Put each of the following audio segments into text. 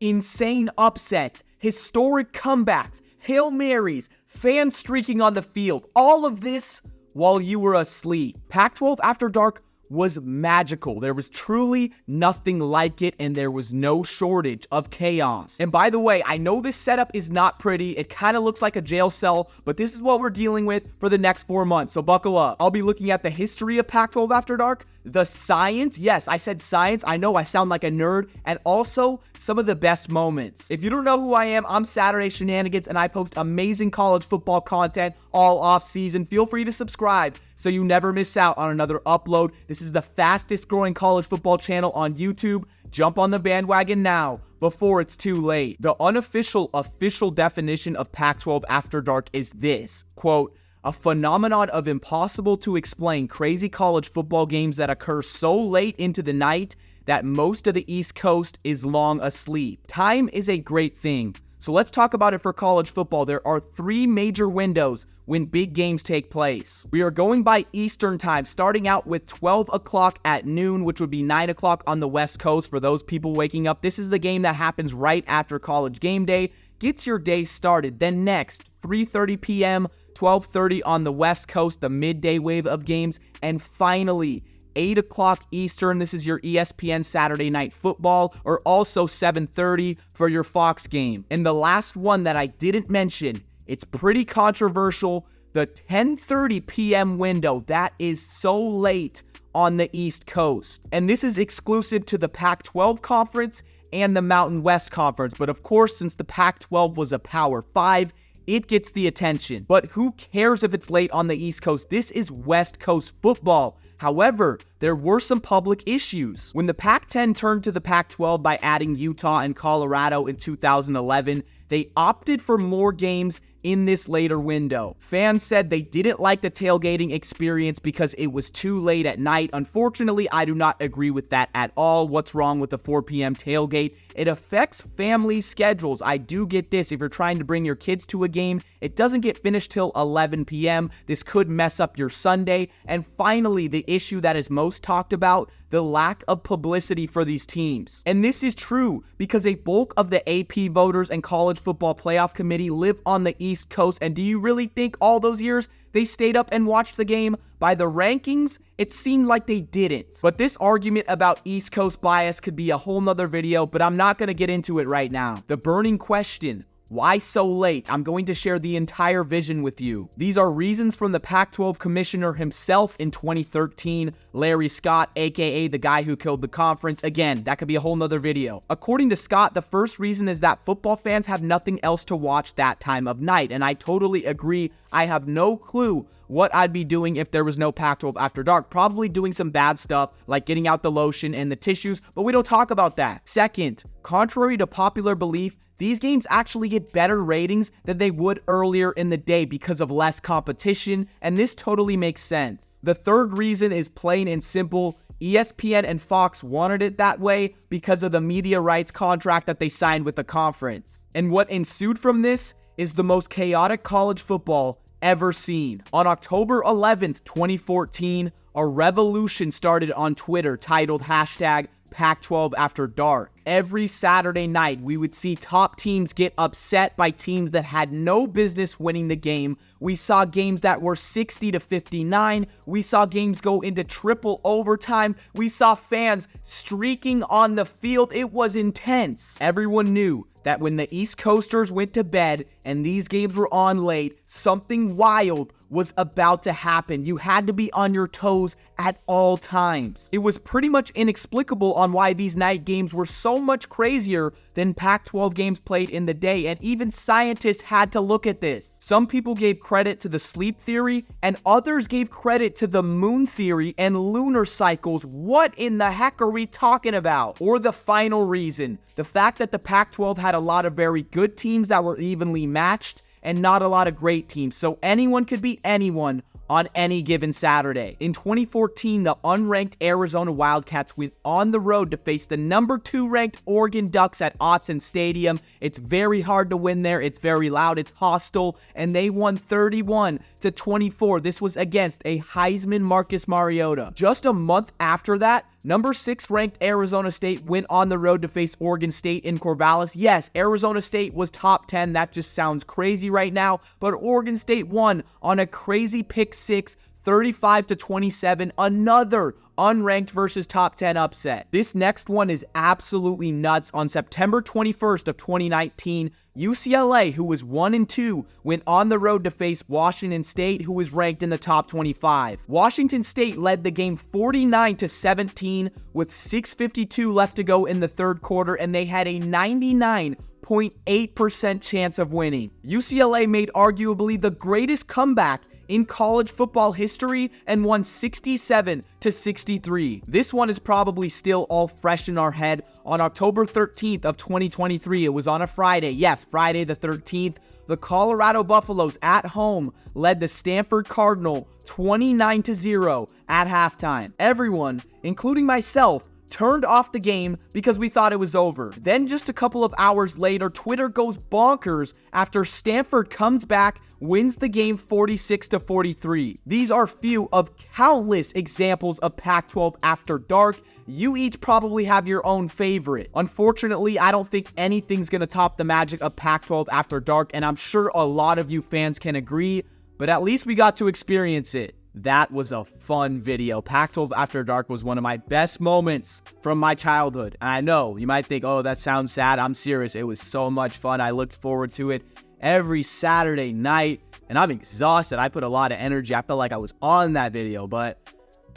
Insane upsets, historic comebacks, Hail Marys, fans streaking on the field, all of this while you were asleep. Pac-12 After Dark was magical. There was truly nothing like it, and there was no shortage of chaos. And by the way, I know this setup is not pretty. It kind of looks like a jail cell, but this is what we're dealing with for the next 4 months, so buckle up. I'll be looking at the history of Pac-12 After Dark, the science, yes, I said science, I know I sound like a nerd, and also some of the best moments. If you don't know who I am, I'm Saturday Shenanigans, and I post amazing college football content all off season. Feel free to subscribe so you never miss out on another upload. This is the fastest growing college football channel on YouTube. Jump on the bandwagon now before it's too late. The official definition of Pac-12 After Dark is this, quote, a phenomenon of impossible to explain crazy college football games that occur so late into the night that most of the East Coast is long asleep. Time is a great thing. So let's talk about it for college football. There are 3 major windows when big games take place. We are going by Eastern time, starting out with 12 o'clock at noon, which would be 9 o'clock on the West Coast for those people waking up. This is the game that happens right after college game day. Gets your day started. Then next, 3:30 p.m., 12:30 on the West Coast, the midday wave of games. And finally, 8 o'clock Eastern, this is your ESPN Saturday Night Football, or also 7:30 for your Fox game. And the last one that I didn't mention, it's pretty controversial, the 10:30 p.m. window. That is so late on the East Coast. And this is exclusive to the Pac-12 conference and the Mountain West Conference. But of course, since the Pac-12 was a Power 5, it gets the attention. But who cares if it's late on the East Coast? This is West Coast football. However, there were some public issues. When the Pac-10 turned to the Pac-12 by adding Utah and Colorado in 2011, they opted for more games in this later window. Fans said they didn't like the tailgating experience because it was too late at night. Unfortunately, I do not agree with that at all. What's wrong with the 4 p.m. tailgate? It affects family schedules. I do get this. If you're trying to bring your kids to a game, it doesn't get finished till 11 p.m. This could mess up your Sunday. And finally, the issue that is most talked about, the lack of publicity for these teams. And this is true because a bulk of the AP voters and college football playoff committee live on the East Coast. And do you really think all those years they stayed up and watched the game? By the rankings, it seemed like they didn't. But this argument about East Coast bias could be a whole nother video, but I'm not going to get into it right now. The burning question: why so late? I'm going to share the entire vision with you. These are reasons from the Pac-12 commissioner himself in 2013, Larry Scott, aka the guy who killed the conference. Again, that could be a whole nother video. According to Scott, the first reason is that football fans have nothing else to watch that time of night. And I totally agree. I have no clue what I'd be doing if there was no Pac-12 After Dark. Probably doing some bad stuff like getting out the lotion and the tissues, but we don't talk about that. Second, contrary to popular belief, these games actually get better ratings than they would earlier in the day because of less competition, and this totally makes sense. The third reason is plain and simple. ESPN and Fox wanted it that way because of the media rights contract that they signed with the conference. And what ensued from this is the most chaotic college football ever seen. On October 11th, 2014, a revolution started on Twitter titled #Pac-12 After Dark. Every Saturday night, we would see top teams get upset by teams that had no business winning the game. We saw games that were 60-59. We saw games go into triple overtime. We saw fans streaking on the field. It was intense. Everyone knew that when the East Coasters went to bed and these games were on late, something wild was about to happen. You had to be on your toes at all times. It was pretty much inexplicable on why these night games were so much crazier than Pac-12 games played in the day, and even scientists had to look at this. Some people gave credit to the sleep theory, and others gave credit to the moon theory and lunar cycles. What in the heck are we talking about? Or the final reason, the fact that the Pac-12 had a lot of very good teams that were evenly matched, and not a lot of great teams, so anyone could beat anyone on any given Saturday. In 2014, the unranked Arizona Wildcats went on the road to face the number 2 ranked Oregon Ducks at Autzen Stadium. It's very hard to win there. It's very loud. It's hostile, and they won 31-24. This was against a Heisman Marcus Mariota. Just a month after that, Number 6 ranked Arizona State went on the road to face Oregon State in Corvallis. Yes, Arizona State was top 10. That just sounds crazy right now, but Oregon State won on a crazy pick 6, 35-27, another unranked versus top 10 upset. This next one is absolutely nuts. On September 21st of 2019, UCLA, who was 1-2, went on the road to face Washington State, who was ranked in the top 25. Washington State led the game 49-17 with 6:52 left to go in the third quarter, and they had a 99.8% chance of winning. UCLA made arguably the greatest comeback in college football history and won 67-63. This one is probably still all fresh in our head. On October 13th of 2023, it was on a Friday. Yes, Friday the 13th. The Colorado Buffaloes at home led the Stanford Cardinal 29-0 at halftime. Everyone, including myself, turned off the game because we thought it was over. Then just a couple of hours later, Twitter goes bonkers after Stanford comes back, wins the game 46-43. These are few of countless examples of Pac-12 after dark. You each probably have your own favorite. Unfortunately, I don't think anything's gonna top the magic of Pac-12 after dark, and I'm sure a lot of you fans can agree, but at least we got to experience it. That was a fun video. Pac-12 After Dark was one of my best moments from my childhood. And I know, you might think, oh, that sounds sad. I'm serious. It was so much fun. I looked forward to it every Saturday night. And I'm exhausted. I put a lot of energy. I felt like I was on that video. But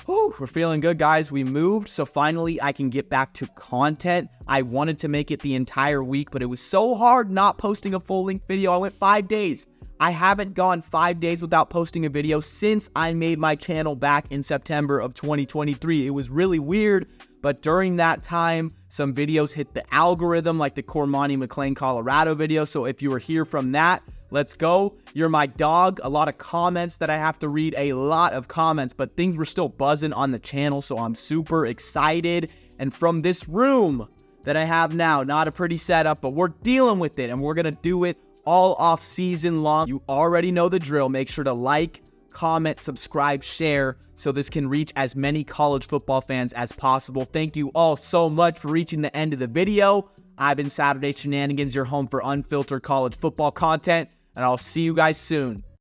whew, we're feeling good, guys. We moved, so finally I can get back to content. I wanted to make it the entire week, but it was so hard not posting a full-length video. I went 5 days. I haven't gone 5 days without posting a video since I made my channel back in September of 2023. It was really weird, but during that time, some videos hit the algorithm, like the Cormani McLean, Colorado video. So if you were here from that, let's go. You're my dog. A lot of comments that I have to read, a lot of comments, but things were still buzzing on the channel, so I'm super excited. And from this room that I have now, not a pretty setup, but we're dealing with it, and we're gonna do it all off season long. You already know the drill. Make sure to like, comment, subscribe, share, so this can reach as many college football fans as possible. Thank you all so much for reaching the end of the video. I've been Saturday Shenanigans, your home for unfiltered college football content, and I'll see you guys soon.